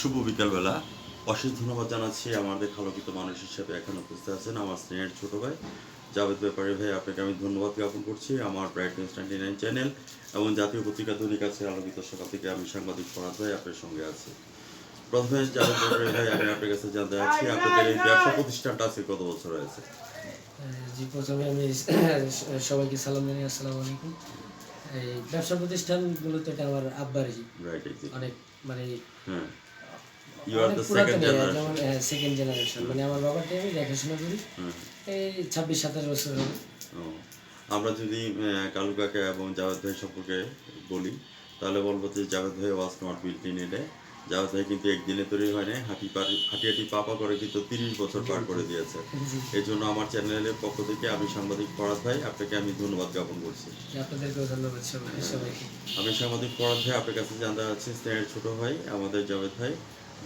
শুভ বিকালবেলা। অশেষ ধন্যবাদ জানাচ্ছি আমাদের আলোকিত মানুষ হিসেবে এখানে উপস্থিত আছেন আমার স্নেহের ছোট ভাই জাভেদ ব্যাপারী ভাই। আপনাকে আমি ধন্যবাদ জ্ঞাপন করছি। আমার ব্রাইট নিউজ 99 চ্যানেল এবং জাতীয় পত্রিকা দৈনিক আছে আলোকিত সকাল থেকে আমি সাংবাদিক ফরাদ ভাই আপনার সঙ্গে আছি। প্রথমে জাভেদ ব্যাপারী ভাই, আমি আপনার কাছে জানতে চাচ্ছি আপনাদের এই ব্যবসা প্রতিষ্ঠানটা আছে কত বছর হয়েছে? জি, প্রথমে আমি সবাইকে সালাম জানাই, আসসালামু আলাইকুম। এই ব্যবসা প্রতিষ্ঠানগুলোতে এটা আমার আব্বারই রাইট। অনেক মানে হ্যাঁ, ইউ আর অনেক দ্য পুরাতন, সেকেন্ড যেমন জেনারেশন। সেকেন্ড জেনারেশন, মানে আমার বাবাকে আমি দেখাশোনা করি এই 26-27 বছর হবে। আমরা যদি কালু কাকা এবং জাভেদ ভাই সম্পর্কে বলি তাহলে বলবো যে জাভেদ ভাই was not built in a day. Javed ভাই কিন্তু একদিনে তৈরি হয় না, হাঁটি পাপা করে কিন্তু 30 বছর পার করে দিয়েছে। এই জন্য আমার চ্যানেলের পক্ষ থেকে আমি সাংবাদিক ফরাদ ভাই আপনাকে আমি ধন্যবাদ জ্ঞাপন করছি। আপনাদেরকেও ধন্যবাদ সবাইকে। আমি সাংবাদিক ফরাদ ভাই আপনার কাছে জানতে চাচ্ছি স্নেহের ছোট ভাই আমাদের জাভেদ ভাই।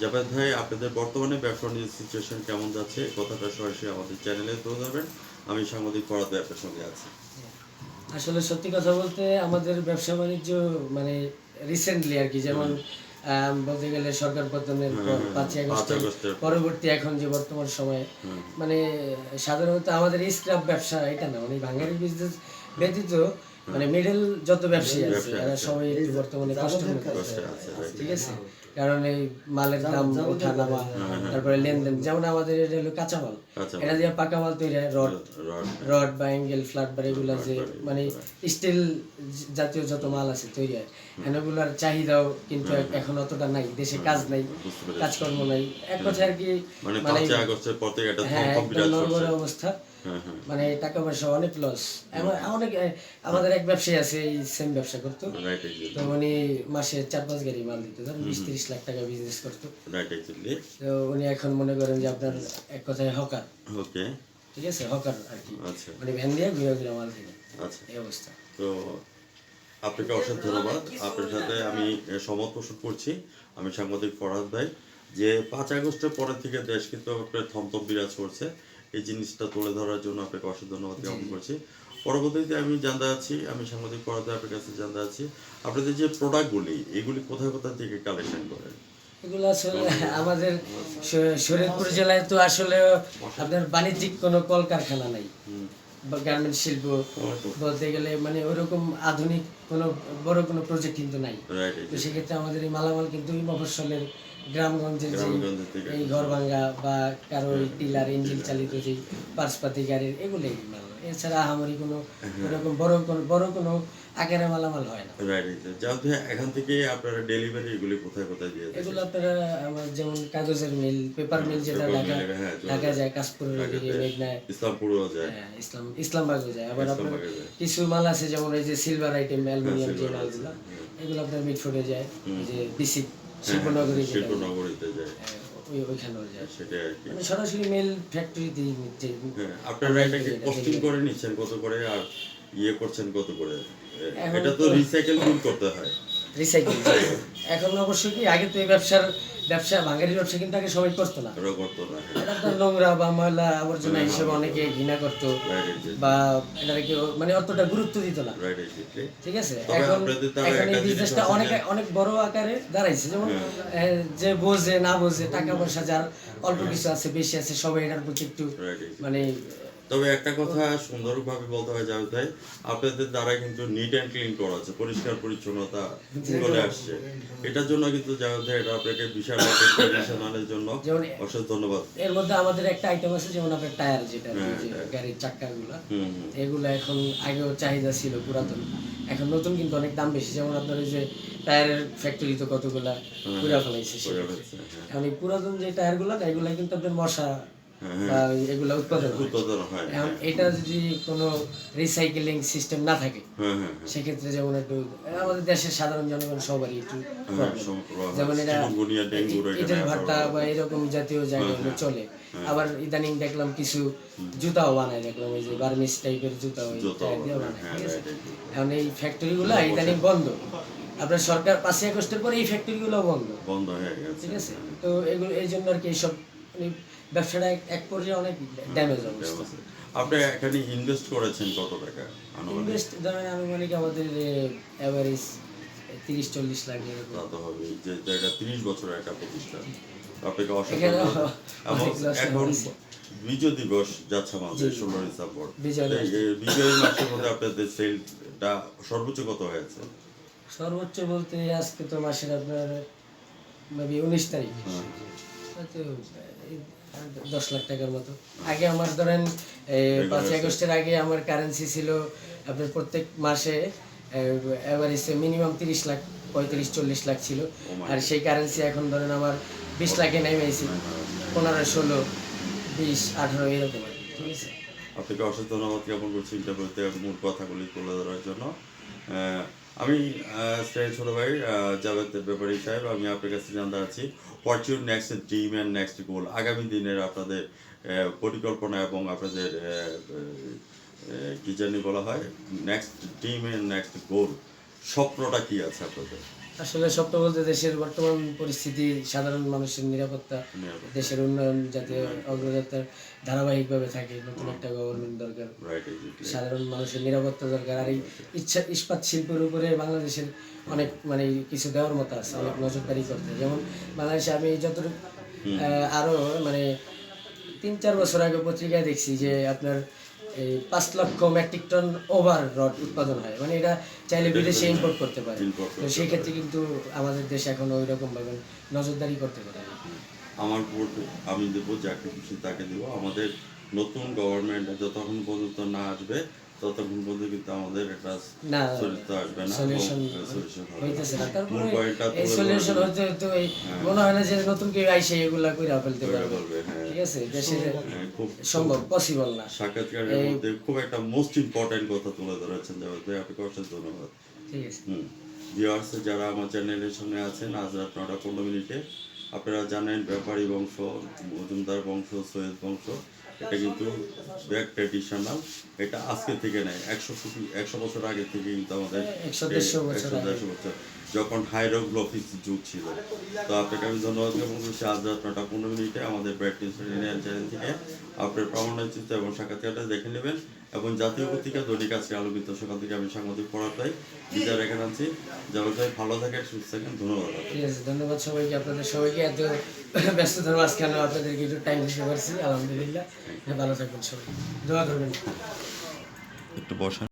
জাভেদ ভাই, আপনাদের বর্তমানে ব্যবসা বাণিজ্য সিচুয়েশন কেমন যাচ্ছে কথাটা সরাসরি আমাদের চ্যানেলে তুলে ধরবেন। আমি সাংবাদিক ফরাদ ভাই আপনার সঙ্গে আছি। আসলে সত্যি কথা বলতে আমাদের ব্যবসা বাণিজ্য মানে রিসেন্টলি আর কি, যেমন বলতে গেলে সরকার পতনের পর 5ই আগস্টের পরবর্তী এখন যে বর্তমান সময়ে মানে সাধারণত আমাদের স্ক্র্যাপ ব্যবসা এটা না, মানে ভাঙারি বিজনেস ব্যতীত মানে মিডল যত ব্যবসায়ী আছে এরা সবাই একটু বর্তমানে কষ্ট করতেছে, ঠিক আছে? কারণ এই মালের দাম ওঠা নামা, তারপরে লেনদেন, যেমন আমাদের এটা হলো কাঁচামাল, এটা দিয়ে পাকা মাল তৈরি হয়, রড বা অ্যাঙ্গেল ফ্ল্যাট বা এগুলা যে মানে স্টিল জাতীয় যত মাল আছে তৈরি হয়, এগুলার চাহিদাও কিন্তু এখন অতটা নাই, দেশে কাজ নাই, কাজকর্ম নাই, এক কথা আর কি, মানে হ্যাঁ একদম নড়বড়ে অবস্থা, মানে টাকা পয়সা অনেক লস। অনেক আমাদের এক ব্যবসায়ী আছে এই সেম ব্যবসা করতো, তো উনি মাসে 4-5 গাড়ি মাল দিত, ধরেন 20-30 লাখ টাকা বিজনেস করতো। তো উনি এখন মনে করেন যে আপনার এক কথায় হকার, ঠিক আছে, হকার আর কি, মানে ভ্যান দিয়ে ঘুরে ঘুরে মাল কিনে, এই অবস্থা। তো আপনাকে অসংখ্য ধন্যবাদ। আপনার সাথে আমি সমত পোষণ করছি আমি সাংবাদিক ফরহাদ ভাই, যে 5 আগস্টের পরে থেকে দেশ কিন্তু আপনার থমথম বিরাজ করছে। এই জিনিসটা তুলে ধরার জন্য আপনাকে অসংখ্য ধন্যবাদ জ্ঞাপন করছি। পরবর্তীতে আমি জানতে চাচ্ছি, আমি সাংবাদিক ফরহাদ ভাই আপনার কাছে জানতে চাচ্ছি আপনাদের যে প্রোডাক্টগুলি এগুলি কোথায় কোথায় থেকে কালেকশন করেন? এগুলো আসলে আমাদের শরীয়তপুর জেলায় তো আসলে আপনার বাণিজ্যিক কোনো কলকারখানা নাই বা গার্মেন্টস শিল্প বলতে গেলে মানে ওরকম আধুনিক কোনো বড় কোনো প্রজেক্ট কিন্তু নাই। তো সেক্ষেত্রে আমাদের এই মালামাল কিন্তু মফস্বলের গ্রামগঞ্জের যে এই ঘরভাঙ্গা বা কারো টিলার ইঞ্জিন চালিত যে পার্সপাতি গাড়ির এগুলোই মাল, এছাড়া আমারই কোনো ওরকম বড় কোনো আকারে মালামাল হয় না। এখান থেকে আপনারা ডেলিভারি এগুলি কোথায় কোথায় দিয়ে দেন? এগুলো আপনারা আমার যেমন কাগজের মিল, পেপার মিল যেটা ঢাকা যায়, কাশপুরের দিকে, মেঘনায়, ইসলামপুরও যায়, ইসলামবাগও যায়। আবার আপনার কিছু মাল আছে যেমন এই যে সিলভার আইটেম, অ্যালুমিনিয়াম যে মালগুলো, এগুলো আপনার মিটফোর্ডে যায়, যে বিসি শিল্পনগরীতে যায়, ওইখানেও যায়, সেটাই আর কি, মানে সরাসরি মেল ফ্যাক্টরিতেই নিচ্ছে। আপনারা এটাকে কস্টিং করে নিচ্ছেন কত করে আর ইয়ে করছেন কত করে? এটা তো রিসাইকেল করতে হয়, রিসাইকেল। এখন অবশ্য কি, আগে তো এই ব্যবসা ভাঙারির ব্যবসা কিন্তু আগে সবাই করতো না, এটা তো নোংরা বা ময়লা আবর্জনা হিসেবে অনেকে ঘৃণা করতো বা এটাকে মানে অতটা গুরুত্ব দিত না, ঠিক আছে? এখন এই বিজনেসটা অনেক বড় আকারে দাঁড়াইছে, যেমন যে বোঝে না বোঝে, টাকা পয়সা যার অল্প কিছু আছে বেশি আছে, সবাই এটার প্রতি একটু মানে। তবে একটা কথা সুন্দরভাবে বলতে হয় জাভেদ ভাই, আপনাদের দ্বারা কিন্তু নিট অ্যান্ড ক্লিন করা আছে, পরিষ্কার পরিচ্ছন্নতা চলে আসছে, এটার জন্য কিন্তু জাভেদ ভাই এটা আপনাকে বিশাল পজিশনের জন্য অসংখ্য ধন্যবাদ। এর মধ্যে আমাদের একটা আইটেম আছে যেমন আপনার টায়ার, যেটা গাড়ির চাক্কাগুলো, এগুলো এখন আগেও চাহিদা ছিল পুরাতন, এখন নতুন কিন্তু অনেক দাম বেশি। যেমন আপনার ওই যে টায়ারের ফ্যাক্টরি তো কতগুলা পুরা ফেলাইছে, এখন এই পুরাতন যে টায়ারগুলো এগুলো কিন্তু আপনার মশা এগুলা উৎপাদন হয়। এখন এটা যদি কোনো রিসাইকেলিং সিস্টেম না থাকে সেক্ষেত্রে যেমন একটু আমাদের দেশের সাধারণ জনগণ সবারই একটু যেমন এটা ইটের ভাটা বা এরকম জাতীয় জায়গাগুলো চলে। আবার ইদানিং দেখলাম কিছু জুতাও বানায়, দেখলাম ওই যে বার্মিস টাইপের জুতা ওই টায়ার দিয়ে বানায়, ঠিক আছে? এখন এই ফ্যাক্টরিগুলো ইদানিং বন্ধ, আপনার সরকার 5ই আগস্টের পরে এই ফ্যাক্টরিগুলো বন্ধ হয়ে গেছে, ঠিক আছে? তো এগুলো এই জন্য আর কি এইসব ব্যবসাটা এক পর্যায়ে অনেক ড্যামেজ অবস্থা। আপনি এখানে ইনভেস্ট করেছেন কত টাকা? ইনভেস্ট ধরেন আনুমানিক আমাদের এভারেজ 30-40 লাখ এরকম। তা তো হবে যে এটা 30 বছরের একটা প্রতিষ্ঠান। আপনাকে অসংখ্য এখানে ধন্যবাদ। এবং অনেক loss এখন হয়েছে। বিজয় দিবস যাচ্ছে আমাদের জি। 16 ডিসেম্বর। বিজয় তো মাস। এই বিজয় মাসের মধ্যে আপনাদের সেলটা সর্বোচ্চ কত হয়েছে? সর্বোচ্চ বলতে আজকে তো মাসের আপনার মেবি 19 তারিখ, হ্যাঁ। হয়তো এই 10 লাখ টাকার মতো। আগে আমার ধরেন 5 আগস্টের আগে আমার কারেন্সি ছিল আপনার প্রত্যেক মাসে এভারেজে মিনিমাম 30 লাখ, 35-40 লাখ ছিল। আর সেই কারেন্সি এখন ধরেন আমার 20 লাখে নেমেছি, 15, 16, 20, 18 এরকম আর কি, ঠিক আছে। আপনাকে অশেষ ধন্যবাদ জ্ঞাপন করছি ইন্টারভিউতে মূল কথাগুলি তুলে ধরার জন্য। আমি স্টাইল ছোট ভাই জাভেদ ব্যাপারী সাহেব, আমি আপনার কাছে জানতে চাচ্ছি what your next dream and next গোল, আগামী দিনের আপনাদের পরিকল্পনা এবং আপনাদের কি জানি বলা হয় নেক্সট ড্রিম অ্যান্ড নেক্সট গোল, স্বপ্নটা কি আছে আপনাদের? আসলে স্বপ্ন বলতে দেশের বর্তমান পরিস্থিতি, সাধারণ মানুষের নিরাপত্তা, নিরাপত্তা। দেশের উন্নয়ন যাতে অগ্রযাত্রার ধারাবাহিকভাবে থাকে, নতুন একটা গভর্নমেন্ট দরকার, রাইট, সাধারণ মানুষের নিরাপত্তা দরকার। আর এই ইস্পাত শিল্পের উপরে বাংলাদেশের অনেক মানে কিছু দেওয়ার মতো আছে, অনেক নজরদারি করতে। যেমন বাংলাদেশে আমি যতটুকু আরও মানে 3-4 বছর আগে পত্রিকায় দেখছি যে আপনার এই 5 লক্ষ মেট্রিক টন ওভার রড উৎপাদন হয়, মানে এটা চাইলে বিদেশে ইম্পোর্ট করতে পারে। তো সেই ক্ষেত্রে কিন্তু আমাদের দেশ এখন ওই রকম ভাবে নজরদারি করতে পারে না। আমার ভোট আমি দেবো, যাকে খুশি তাকে দেবো। আমাদের নতুন গভর্নমেন্ট যতক্ষণ পর্যন্ত না আসবে ততক্ষণ পর্যন্ত কিন্তু আমাদের একটা না চরিত্র আসবে না, সলিউশন সলিউশন হবে না। হইতেছে না। তারপরে মূল পয়েন্টটা এই সলিউশন হইতে হইতে ওই মনে হয় না যে নতুন কেউ আইসে এগুলা কইরা ফেলতে পারবে, বলবে, হ্যাঁ। ঠিক আছে। দেশের খুব সম্ভব পসিবল না। সাক্ষাৎকারের মধ্যে খুব একটা মোস্ট ইম্পর্টেন্ট কথা তুলে ধরেছেন জাভেদ ভাই, আপনাকে অশেষ ধন্যবাদ। ঠিক আছে। ভিউয়ার্স যারা আমার চ্যানেলের সামনে আছেন, আজ রাত 9:15 আপনারা জানেন ব্যাপারী বংশ, মজুমদার বংশ, সৈয়দ বংশ, এটা কিন্তু ব্যাক ট্র্যাডিশনাল। এটা আজকে থেকে নেয়, 100 বছর আগে থেকে কিন্তু আমাদের 100-150 বছর 100-150 বছর যখন হাইরোগ্লিফিক্স যুগ ছিল। তো আপনাকে আমি ধন্যবাদ জ্ঞাপন করছি। আজ রাত 9:15 আমাদের ব্র্যাক ইন্ডিয়ান চ্যানেল থেকে আপনার প্রামাণ্য চিত্র এবং সাক্ষাৎকারটা দেখে নেবেন। এবং জাতীয় পত্রিকা দৈনিক আজকে আলোকিত সকাল থেকে আমি সাংবাদিক পড়ার ভাই বিদায় রেখে আনছি। জাভেদ ভাই ভালো থাকেন, সুস্থ থাকেন, ধন্যবাদ। ঠিক আছে, ধন্যবাদ সবাইকে, আপনাদের সবাইকে। এত ব্যস্ততার মাঝখানে আপনাদেরকে একটু টাইম দিতে পারছি, আলহামদুলিল্লাহ। ভালো থাকবেন সবাই, দোয়া করবেন। একটু বসেন।